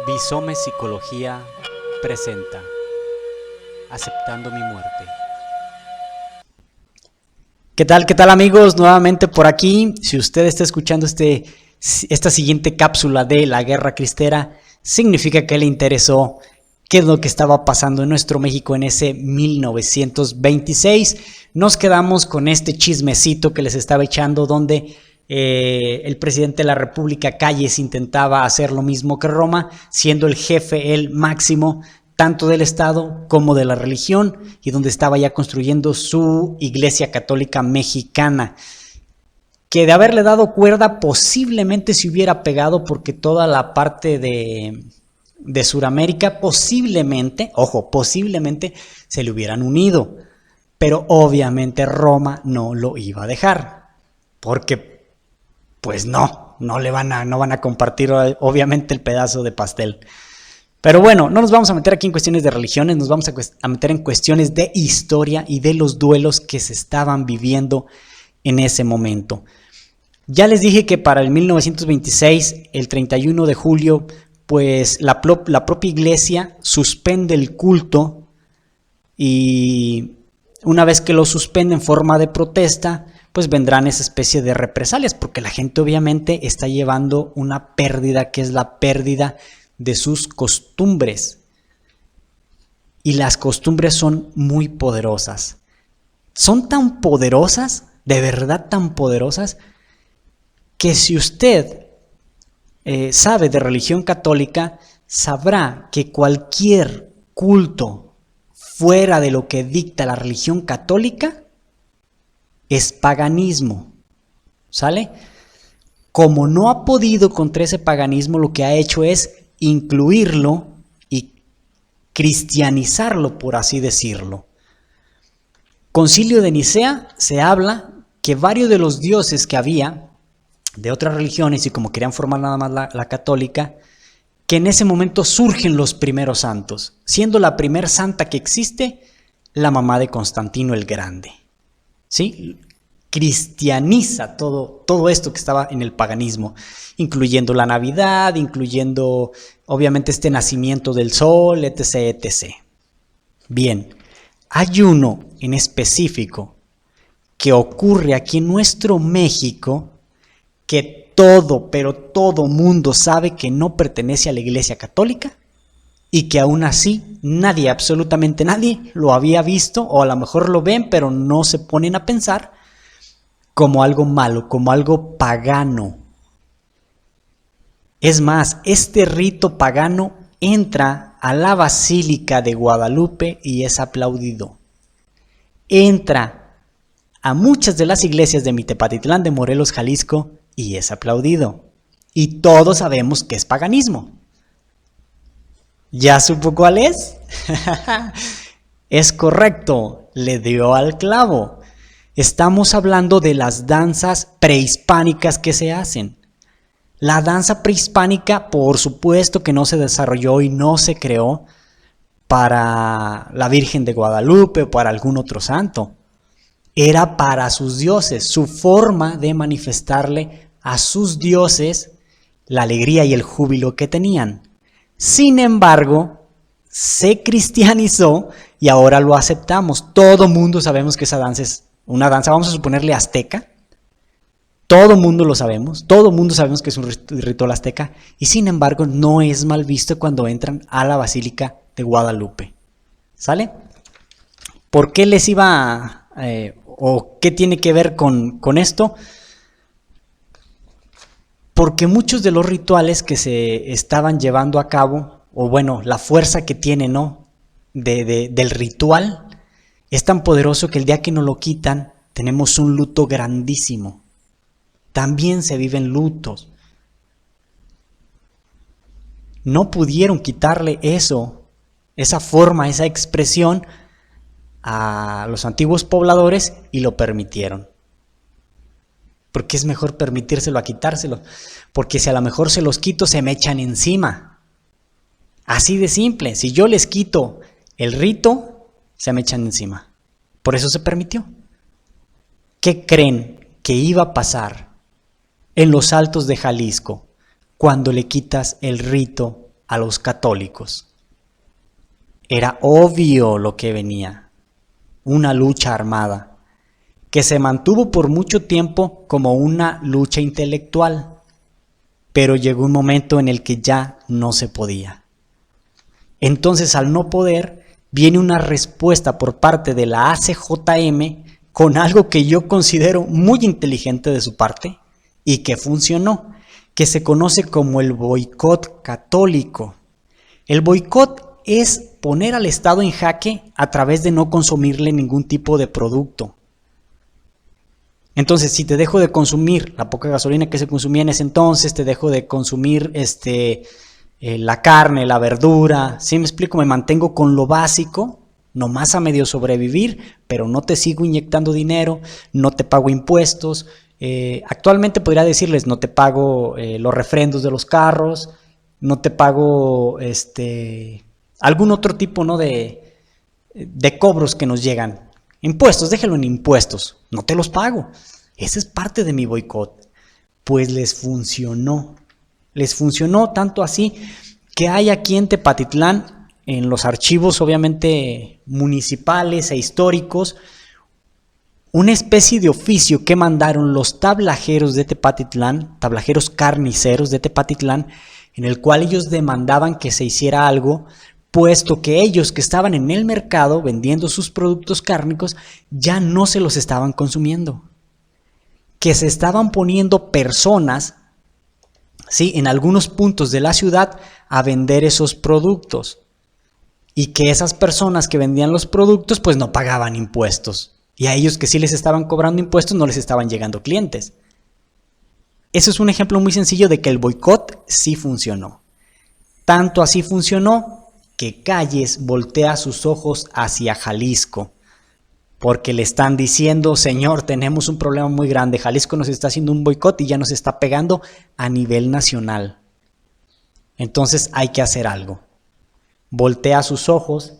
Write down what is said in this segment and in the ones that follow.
Bizome Psicología presenta Aceptando mi muerte. ¿Qué tal amigos? Nuevamente por aquí. Si usted está escuchando esta siguiente cápsula de la Guerra Cristera, significa que le interesó qué es lo que estaba pasando en nuestro México en ese 1926. Nos quedamos con este chismecito que les estaba echando donde el presidente de la República, Calles, intentaba hacer lo mismo que Roma, siendo el jefe, el máximo, tanto del Estado como de la religión, y donde estaba ya construyendo su Iglesia Católica Mexicana, que de haberle dado cuerda posiblemente se hubiera pegado, porque toda la parte de Sudamérica posiblemente se le hubieran unido, pero obviamente Roma no lo iba a dejar, porque pues no van a compartir obviamente el pedazo de pastel. Pero bueno, no nos vamos a meter aquí en cuestiones de religiones, nos vamos a meter en cuestiones de historia y de los duelos que se estaban viviendo en ese momento. Ya les dije que para el 1926, el 31 de julio, pues la propia iglesia suspende el culto, y una vez que lo suspende en forma de protesta, pues vendrán esa especie de represalias, porque la gente obviamente está llevando una pérdida, que es la pérdida de sus costumbres. Y las costumbres son muy poderosas. Son tan poderosas, de verdad tan poderosas, que si usted sabe de religión católica, sabrá que cualquier culto fuera de lo que dicta la religión católica es paganismo, ¿sale? Como no ha podido contra ese paganismo, lo que ha hecho es incluirlo y cristianizarlo, por así decirlo. Concilio de Nicea, se habla que varios de los dioses que había de otras religiones, y como querían formar nada más la católica, que en ese momento surgen los primeros santos, siendo la primer santa que existe la mamá de Constantino el Grande. ¿Sí? Cristianiza todo esto que estaba en el paganismo, incluyendo la Navidad, incluyendo obviamente este nacimiento del sol, etc. Bien, hay uno en específico que ocurre aquí en nuestro México, que todo mundo sabe que no pertenece a la Iglesia Católica, y que aún así nadie, absolutamente nadie, lo había visto, o a lo mejor lo ven, pero no se ponen a pensar, como algo malo, como algo pagano. Es más, este rito pagano entra a la Basílica de Guadalupe y es aplaudido. Entra a muchas de las iglesias de Mitepatitlán de Morelos, Jalisco, y es aplaudido. Y todos sabemos que es paganismo. ¿Ya supo cuál es? Es correcto, le dio al clavo. Estamos hablando de las danzas prehispánicas que se hacen. La danza prehispánica, por supuesto que no se desarrolló y no se creó para la Virgen de Guadalupe o para algún otro santo. Era para sus dioses, su forma de manifestarle a sus dioses la alegría y el júbilo que tenían. Sin embargo, se cristianizó y ahora lo aceptamos. Todo mundo sabemos que esa danza es una danza, vamos a suponerle azteca. Todo mundo lo sabemos, todo mundo sabemos que es un ritual azteca, y sin embargo no es mal visto cuando entran a la Basílica de Guadalupe. ¿Sale? ¿Por qué les iba o qué tiene que ver con esto? Porque muchos de los rituales que se estaban llevando a cabo, o bueno, la fuerza que tiene, ¿no?, del ritual, es tan poderoso que el día que nos lo quitan, tenemos un luto grandísimo. También se viven lutos. No pudieron quitarle eso, esa forma, esa expresión a los antiguos pobladores, y lo permitieron. Porque es mejor permitírselo a quitárselo. Porque si a lo mejor se los quito, se me echan encima. Así de simple. Si yo les quito el rito, se me echan encima. Por eso se permitió. ¿Qué creen que iba a pasar en los Altos de Jalisco cuando le quitas el rito a los católicos. Era obvio lo que venía, una lucha armada, que se mantuvo por mucho tiempo como una lucha intelectual, pero llegó un momento en el que ya no se podía. Entonces, al no poder, viene una respuesta por parte de la ACJM con algo que yo considero muy inteligente de su parte y que funcionó, que se conoce como el boicot católico. El boicot es poner al Estado en jaque a través de no consumirle ningún tipo de producto. Entonces, si te dejo de consumir la poca gasolina que se consumía en ese entonces, te dejo de consumir la carne, la verdura, ¿sí me explico? Me mantengo con lo básico, nomás a medio sobrevivir, pero no te sigo inyectando dinero, no te pago impuestos. Actualmente podría decirles, no te pago los refrendos de los carros, no te pago algún otro tipo, ¿no?, de cobros que nos llegan. Impuestos, déjalo en impuestos, no te los pago. Esa es parte de mi boicot. Pues les funcionó tanto así que hay aquí en Tepatitlán, en los archivos obviamente municipales e históricos, una especie de oficio que mandaron los tablajeros de Tepatitlán, tablajeros carniceros de Tepatitlán, en el cual ellos demandaban que se hiciera algo, puesto que ellos que estaban en el mercado vendiendo sus productos cárnicos ya no se los estaban consumiendo, que se estaban poniendo personas, ¿sí?, en algunos puntos de la ciudad a vender esos productos, y que esas personas que vendían los productos pues no pagaban impuestos, y a ellos que sí les estaban cobrando impuestos no les estaban llegando clientes. Eso es un ejemplo muy sencillo de que el boicot sí funcionó. Tanto así funcionó que Calles voltea sus ojos hacia Jalisco, porque le están diciendo, señor, tenemos un problema muy grande, Jalisco nos está haciendo un boicot y ya nos está pegando a nivel nacional. Entonces hay que hacer algo. Voltea sus ojos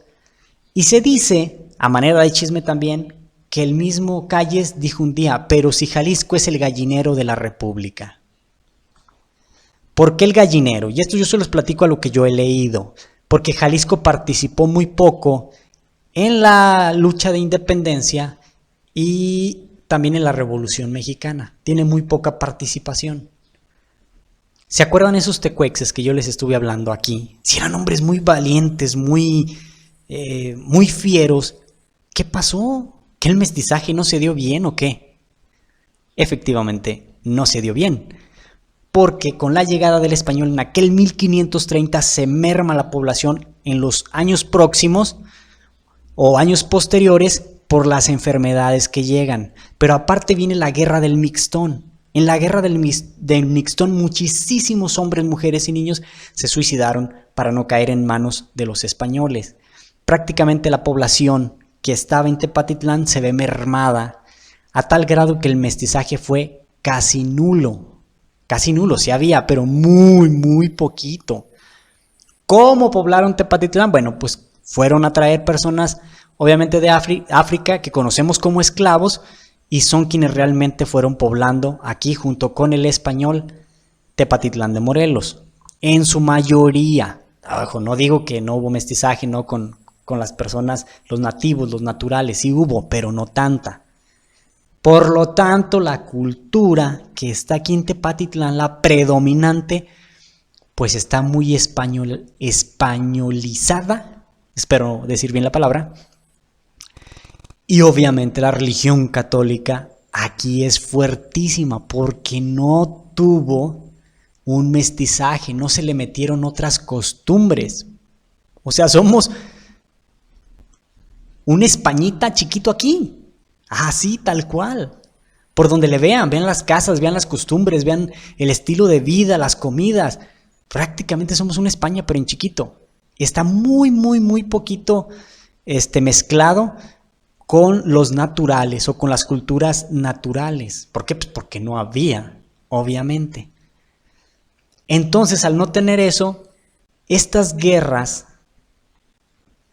y se dice, a manera de chisme también, que el mismo Calles dijo un día, pero si Jalisco es el gallinero de la República. ¿Por qué el gallinero? Y esto yo se los platico a lo que yo he leído. Porque Jalisco participó muy poco en la lucha de independencia y también en la Revolución Mexicana. Tiene muy poca participación. ¿Se acuerdan esos tecuexes que yo les estuve hablando aquí? Si eran hombres muy valientes, muy fieros. ¿Qué pasó? ¿Que el mestizaje no se dio bien o qué? Efectivamente, no se dio bien. Porque con la llegada del español en aquel 1530 se merma la población en los años próximos o años posteriores por las enfermedades que llegan. Pero aparte viene la guerra del Mixtón. En la guerra del Mixtón muchísimos hombres, mujeres y niños se suicidaron para no caer en manos de los españoles. Prácticamente la población que estaba en Tepatitlán se ve mermada a tal grado que el mestizaje fue casi nulo. Casi nulo, sí había, pero muy poquito. ¿Cómo poblaron Tepatitlán? Bueno, pues fueron a traer personas, obviamente de África, que conocemos como esclavos, y son quienes realmente fueron poblando aquí, junto con el español, Tepatitlán de Morelos. En su mayoría, no digo que no hubo mestizaje, no con las personas, los nativos, los naturales, sí hubo, pero no tanta. Por lo tanto, la cultura que está aquí en Tepatitlán, la predominante, pues está muy españolizada, espero decir bien la palabra, y obviamente la religión católica aquí es fuertísima porque no tuvo un mestizaje, no se le metieron otras costumbres. O sea, somos un Españita chiquito aquí. Así, tal cual. Por donde le vean las casas, vean las costumbres, vean el estilo de vida, las comidas. Prácticamente somos una España, pero en chiquito. Está muy poquito mezclado con los naturales o con las culturas naturales. ¿Por qué? Pues porque no había, obviamente. Entonces, al no tener eso, estas guerras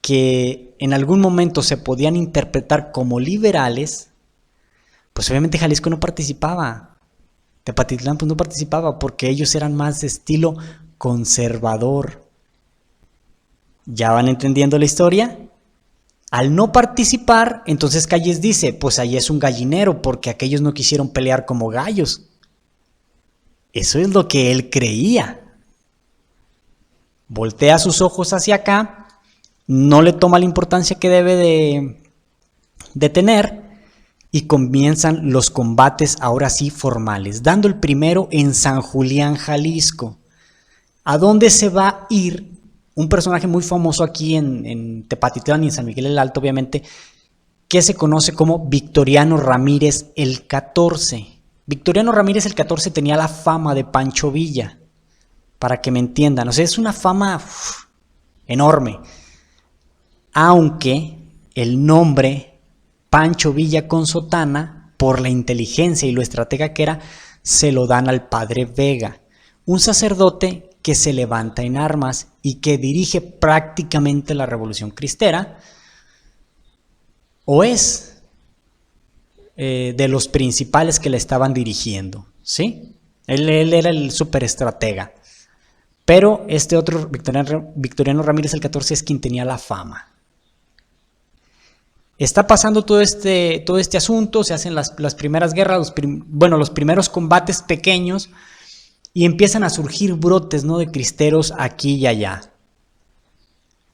que en algún momento se podían interpretar como liberales, pues obviamente Jalisco no participaba. Tepatitlán pues no participaba porque ellos eran más de estilo conservador. ¿Ya van entendiendo la historia? Al no participar, entonces Calles dice, pues ahí es un gallinero porque aquellos no quisieron pelear como gallos. Eso es lo que él creía. Voltea sus ojos hacia acá, no le toma la importancia que debe de tener y comienzan los combates ahora sí formales, dando el primero en San Julián, Jalisco, a donde se va a ir un personaje muy famoso aquí en Tepatitlán y en San Miguel el Alto, obviamente, que se conoce como Victoriano Ramírez el 14. Victoriano Ramírez el 14 tenía la fama de Pancho Villa, para que me entiendan. O sea, es una fama enorme. Aunque el nombre Pancho Villa con sotana, por la inteligencia y lo estratega que era, se lo dan al padre Vega, un sacerdote que se levanta en armas y que dirige prácticamente la Revolución Cristera, o es de los principales que la estaban dirigiendo, ¿sí? Él era el superestratega. Pero este otro, Victoriano Ramírez el 14, es quien tenía la fama. Está pasando todo este asunto, se hacen las primeras guerras, los primeros combates pequeños, y empiezan a surgir brotes, ¿no?, de cristeros aquí y allá.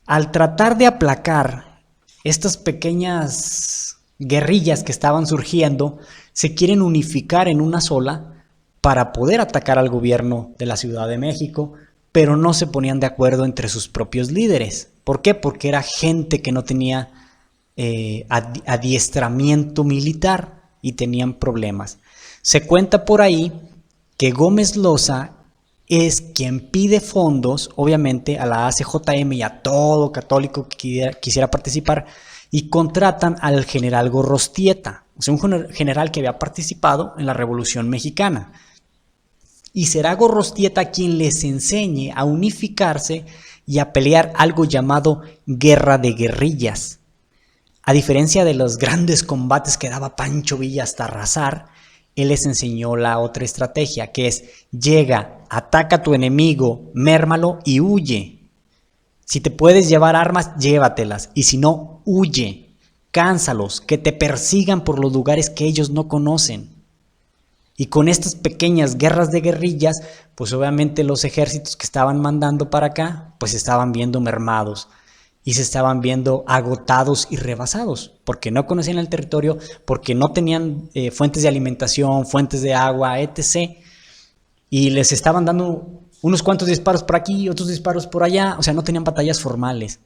Al tratar de aplacar estas pequeñas guerrillas que estaban surgiendo, se quieren unificar en una sola para poder atacar al gobierno de la Ciudad de México, pero no se ponían de acuerdo entre sus propios líderes. ¿Por qué? Porque era gente que no tenía adiestramiento militar y tenían problemas. Se cuenta por ahí que Gómez Loza es quien pide fondos, obviamente, a la ACJM y a todo católico que quisiera participar, y contratan al general Gorrostieta, o sea, un general que había participado en la Revolución Mexicana. Y será Gorrostieta quien les enseñe a unificarse y a pelear algo llamado guerra de guerrillas. A diferencia de los grandes combates que daba Pancho Villa hasta arrasar, él les enseñó la otra estrategia, que es: llega, ataca a tu enemigo, mérmalo y huye. Si te puedes llevar armas, llévatelas, y si no, huye. Cánsalos, que te persigan por los lugares que ellos no conocen. Y con estas pequeñas guerras de guerrillas, pues obviamente los ejércitos que estaban mandando para acá, pues se estaban viendo mermados y se estaban viendo agotados y rebasados, porque no conocían el territorio, porque no tenían fuentes de alimentación, fuentes de agua, etc. Y les estaban dando unos cuantos disparos por aquí, otros disparos por allá, o sea, no tenían batallas formales.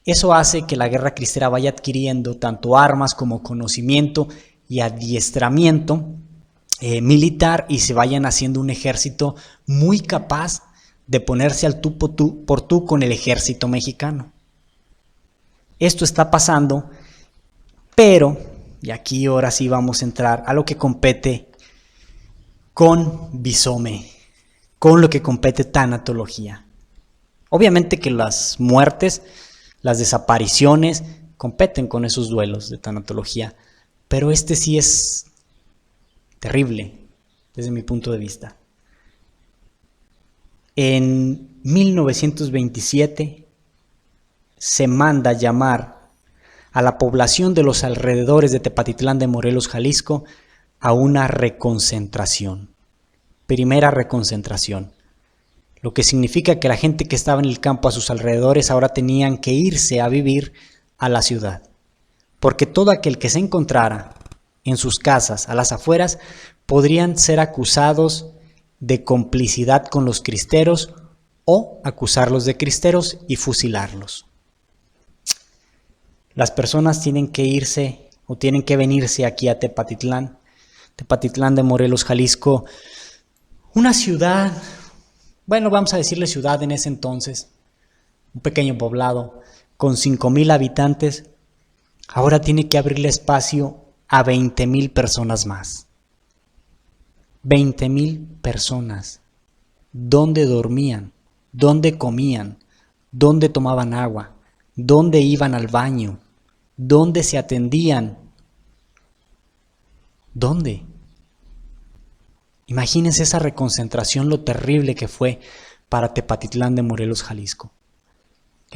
Eso hace que la guerra cristera vaya adquiriendo tanto armas como conocimiento y adiestramiento militar, y se vayan haciendo un ejército muy capaz de ponerse al tú por tú con el ejército mexicano. Esto está pasando, pero, y aquí ahora sí vamos a entrar a lo que compete con Bizome, con lo que compete tanatología. Obviamente que las muertes, las desapariciones competen con esos duelos de tanatología, pero este sí es terrible desde mi punto de vista. En 1927 se manda llamar a la población de los alrededores de Tepatitlán de Morelos, Jalisco, a una reconcentración. Primera reconcentración. Lo que significa que la gente que estaba en el campo a sus alrededores ahora tenían que irse a vivir a la ciudad. Porque todo aquel que se encontrara en sus casas a las afueras podrían ser acusados de complicidad con los cristeros o acusarlos de cristeros y fusilarlos. Las personas tienen que irse o tienen que venirse aquí a Tepatitlán, Tepatitlán de Morelos, Jalisco, una ciudad, bueno, vamos a decirle ciudad en ese entonces, un pequeño poblado con 5,000 habitantes, ahora tiene que abrirle espacio a 20,000 personas más. 20,000 personas. ¿Dónde dormían? ¿Dónde comían? ¿Dónde tomaban agua? ¿Dónde iban al baño? ¿Dónde se atendían? ¿Dónde? Imagínense esa reconcentración, lo terrible que fue para Tepatitlán de Morelos, Jalisco.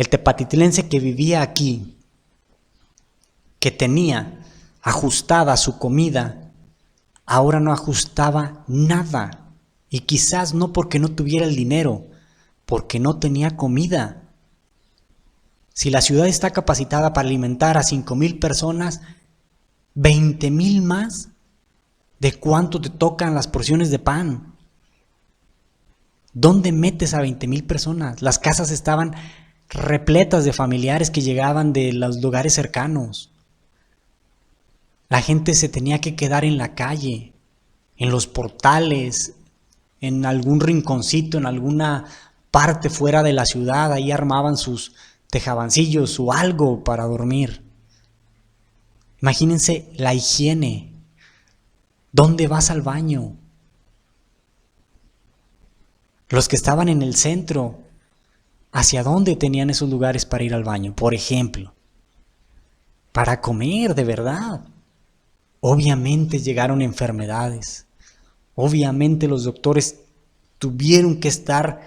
El tepatitlense que vivía aquí, que tenía ajustada su comida, ahora no ajustaba nada. Y quizás no porque no tuviera el dinero, porque no tenía comida. Si la ciudad está capacitada para alimentar a 5,000 personas, 20,000 más, ¿de cuánto te tocan las porciones de pan? ¿Dónde metes a 20,000 personas? Las casas estaban repletas de familiares que llegaban de los lugares cercanos. La gente se tenía que quedar en la calle, en los portales, en algún rinconcito, en alguna parte fuera de la ciudad. Ahí armaban sus tejabancillos o algo para dormir. Imagínense la higiene. ¿Dónde vas al baño? Los que estaban en el centro, ¿hacia dónde tenían esos lugares para ir al baño? Por ejemplo, para comer de verdad. Obviamente llegaron enfermedades. Obviamente los doctores tuvieron que estar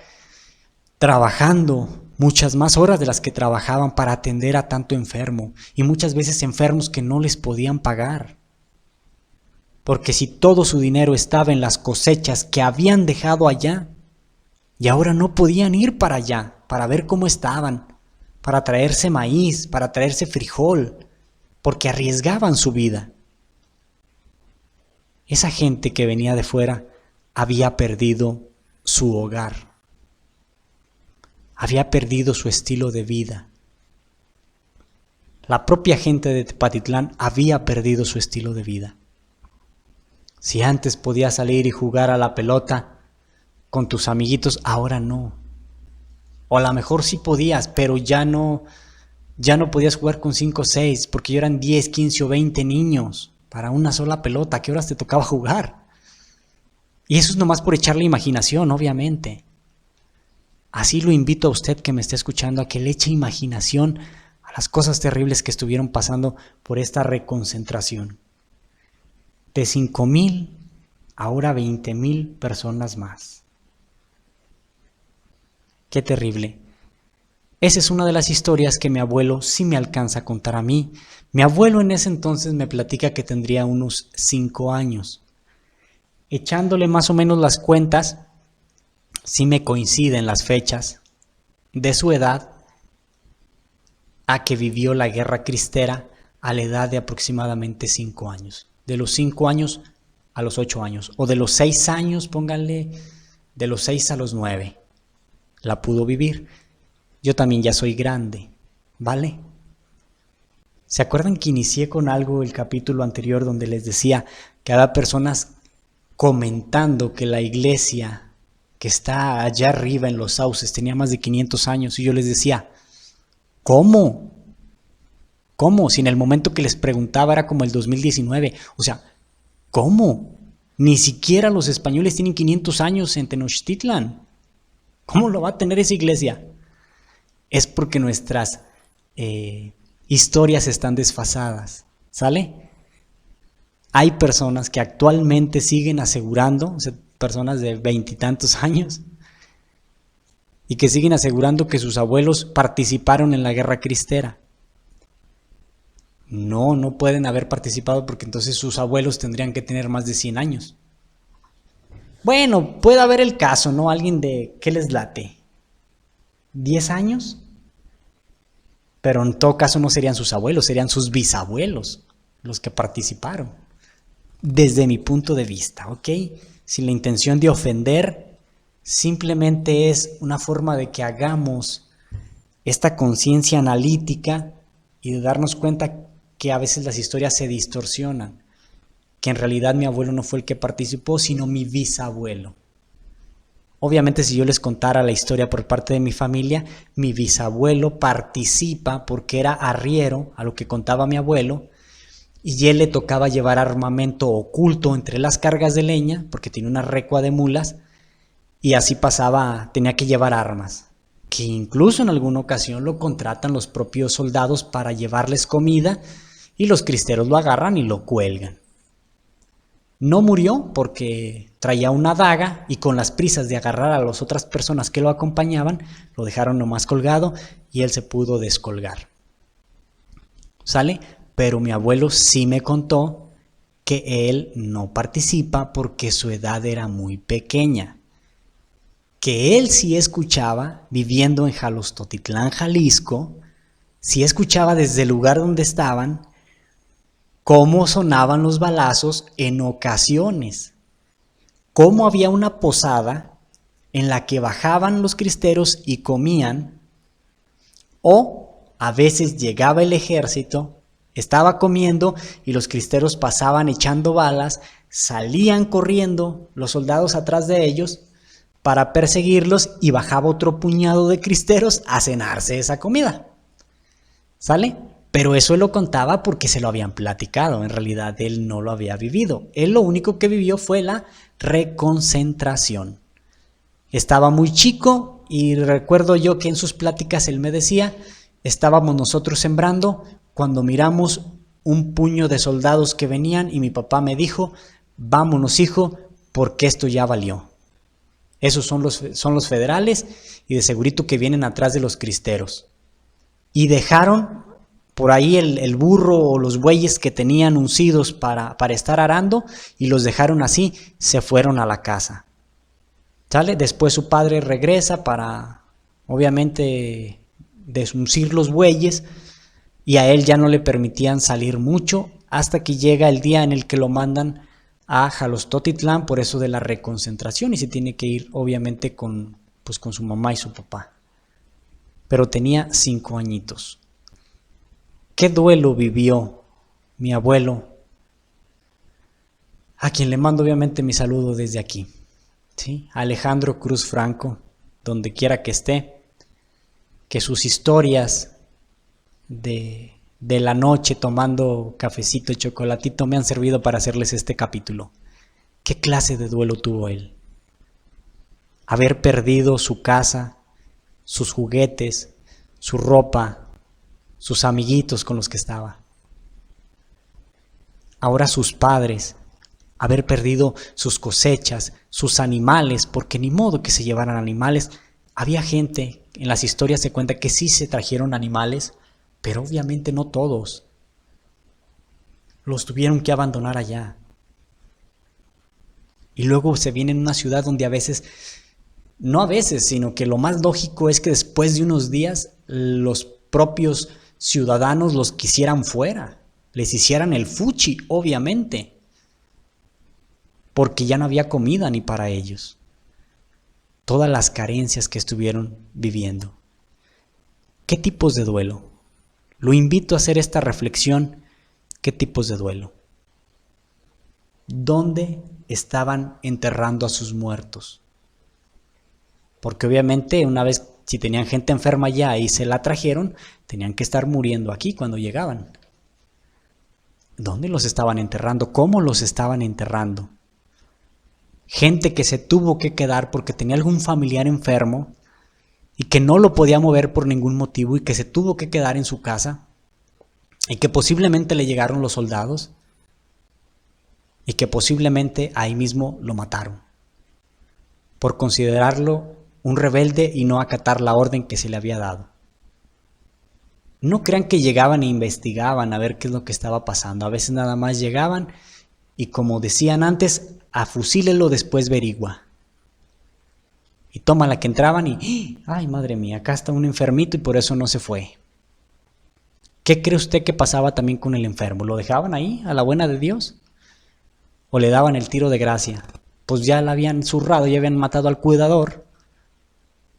trabajando muchas más horas de las que trabajaban para atender a tanto enfermo, y muchas veces enfermos que no les podían pagar. Porque si todo su dinero estaba en las cosechas que habían dejado allá, y ahora no podían ir para allá, para ver cómo estaban, para traerse maíz, para traerse frijol, porque arriesgaban su vida. Esa gente que venía de fuera había perdido su hogar, había perdido su estilo de vida. La propia gente de Tepatitlán había perdido su estilo de vida. Si antes podías salir y jugar a la pelota con tus amiguitos, ahora no. O a lo mejor sí podías, pero ya no podías jugar con 5 o 6, porque ya eran 10, 15 o 20 niños para una sola pelota. ¿A qué horas te tocaba jugar? Y eso es nomás por echarle imaginación, obviamente. Así lo invito a usted que me esté escuchando a que le eche imaginación a las cosas terribles que estuvieron pasando por esta reconcentración. De 5,000, ahora 20,000 personas más. Qué terrible. Esa es una de las historias que mi abuelo sí me alcanza a contar a mí. Mi abuelo en ese entonces me platica que tendría unos 5 años. Echándole más o menos las cuentas, sí me coinciden las fechas de su edad a que vivió la guerra cristera a la edad de aproximadamente 5 años. De los 5 años a los 8 años. O de los 6 años, pónganle, de los 6 a los 9. La pudo vivir. Yo también ya soy grande, ¿vale? ¿Se acuerdan que inicié con algo el capítulo anterior donde les decía que había personas comentando que la iglesia que está allá arriba en Los Sauces tenía más de 500 años? Y yo les decía, ¿cómo? ¿Cómo? Si en el momento que les preguntaba era como el 2019. O sea, ¿cómo? Ni siquiera los españoles tienen 500 años en Tenochtitlan. ¿Cómo lo va a tener esa iglesia? Es porque nuestras historias están desfasadas, ¿sale? Hay personas que actualmente siguen asegurando, o sea, personas de 20 y tantos años, y que siguen asegurando que sus abuelos participaron en la guerra cristera. No pueden haber participado porque entonces sus abuelos tendrían que tener más de 100 años. Bueno, puede haber el caso, ¿no? Alguien de, ¿qué les late? ¿10 años? Pero en todo caso no serían sus abuelos, serían sus bisabuelos los que participaron. Desde mi punto de vista, ¿ok? Sin la intención de ofender, simplemente es una forma de que hagamos esta conciencia analítica y de darnos cuenta que a veces las historias se distorsionan. Que en realidad mi abuelo no fue el que participó, sino mi bisabuelo. Obviamente, si yo les contara la historia por parte de mi familia, mi bisabuelo participa porque era arriero a lo que contaba mi abuelo, y él le tocaba llevar armamento oculto entre las cargas de leña, porque tiene una recua de mulas, y así pasaba, tenía que llevar armas, que incluso en alguna ocasión lo contratan los propios soldados para llevarles comida, y los cristeros lo agarran y lo cuelgan. No murió porque traía una daga y con las prisas de agarrar a las otras personas que lo acompañaban, lo dejaron nomás colgado y él se pudo descolgar. ¿Sale? Pero mi abuelo sí me contó que él no participa porque su edad era muy pequeña. Que él sí escuchaba, viviendo en Jalostotitlán, Jalisco, sí escuchaba desde el lugar donde estaban cómo sonaban los balazos en ocasiones. Cómo había una posada en la que bajaban los cristeros y comían, o a veces llegaba el ejército, estaba comiendo y los cristeros pasaban echando balas, salían corriendo los soldados atrás de ellos para perseguirlos y bajaba otro puñado de cristeros a cenarse esa comida. ¿Sale? Pero eso él lo contaba porque se lo habían platicado, en realidad él no lo había vivido. Él lo único que vivió fue la reconcentración. Estaba muy chico y recuerdo yo que en sus pláticas él me decía, estábamos nosotros sembrando cuando miramos un puño de soldados que venían y mi papá me dijo, vámonos hijo, porque esto ya valió. Esos son los federales y de segurito que vienen atrás de los cristeros. Y dejaron por ahí el burro o los bueyes que tenían uncidos para estar arando y los dejaron así, se fueron a la casa. ¿Sale? Después su padre regresa para, obviamente, desuncir los bueyes y a él ya no le permitían salir mucho hasta que llega el día en el que lo mandan a Jalostotitlán por eso de la reconcentración y se tiene que ir obviamente con su mamá y su papá. Pero tenía 5 añitos. ¿Qué duelo vivió mi abuelo? A quien le mando obviamente mi saludo desde aquí. ¿Sí? Alejandro Cruz Franco, donde quiera que esté, que sus historias de la noche tomando cafecito y chocolatito me han servido para hacerles este capítulo. ¿Qué clase de duelo tuvo él? Haber perdido su casa, sus juguetes, su ropa, sus amiguitos con los que estaba. Ahora sus padres, haber perdido sus cosechas, sus animales, porque ni modo que se llevaran animales. Había gente, en las historias se cuenta que sí se trajeron animales, pero obviamente no todos. Los tuvieron que abandonar allá. Y luego se viene en una ciudad donde a veces, no a veces, sino que lo más lógico es que después de unos días los propios ciudadanos los quisieran fuera, les hicieran el fuchi, obviamente, porque ya no había comida ni para ellos. Todas las carencias que estuvieron viviendo. ¿Qué tipos de duelo? Lo invito a hacer esta reflexión. ¿Qué tipos de duelo? ¿Dónde estaban enterrando a sus muertos? Porque obviamente una vez, si tenían gente enferma ya y se la trajeron, tenían que estar muriendo aquí cuando llegaban. ¿Dónde los estaban enterrando? ¿Cómo los estaban enterrando? Gente que se tuvo que quedar porque tenía algún familiar enfermo y que no lo podía mover por ningún motivo y que se tuvo que quedar en su casa y que posiblemente le llegaron los soldados y que posiblemente ahí mismo lo mataron por considerarlo un rebelde y no acatar la orden que se le había dado. No crean que llegaban e investigaban a ver qué es lo que estaba pasando. A veces nada más llegaban y, como decían antes, afusílelo, después averigua. Y toma la que entraban y, ¡ay, madre mía! Acá está un enfermito y por eso no se fue. ¿Qué cree usted que pasaba también con el enfermo? ¿Lo dejaban ahí, a la buena de Dios? ¿O le daban el tiro de gracia? Pues ya la habían zurrado, ya habían matado al cuidador.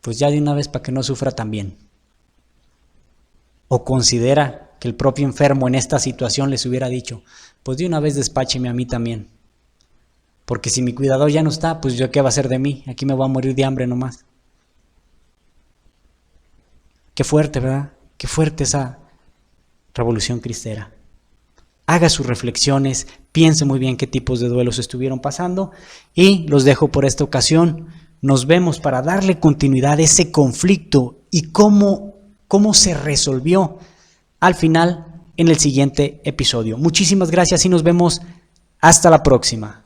Pues ya de una vez para que no sufra también. ¿O considera que el propio enfermo en esta situación les hubiera dicho, pues de una vez despácheme a mí también? Porque si mi cuidador ya no está, pues yo qué va a hacer de mí, aquí me voy a morir de hambre nomás. Qué fuerte, ¿verdad? Qué fuerte esa revolución cristera. Haga sus reflexiones, piense muy bien qué tipos de duelos estuvieron pasando y los dejo por esta ocasión. Nos vemos para darle continuidad a ese conflicto y cómo se resolvió al final en el siguiente episodio. Muchísimas gracias y nos vemos hasta la próxima.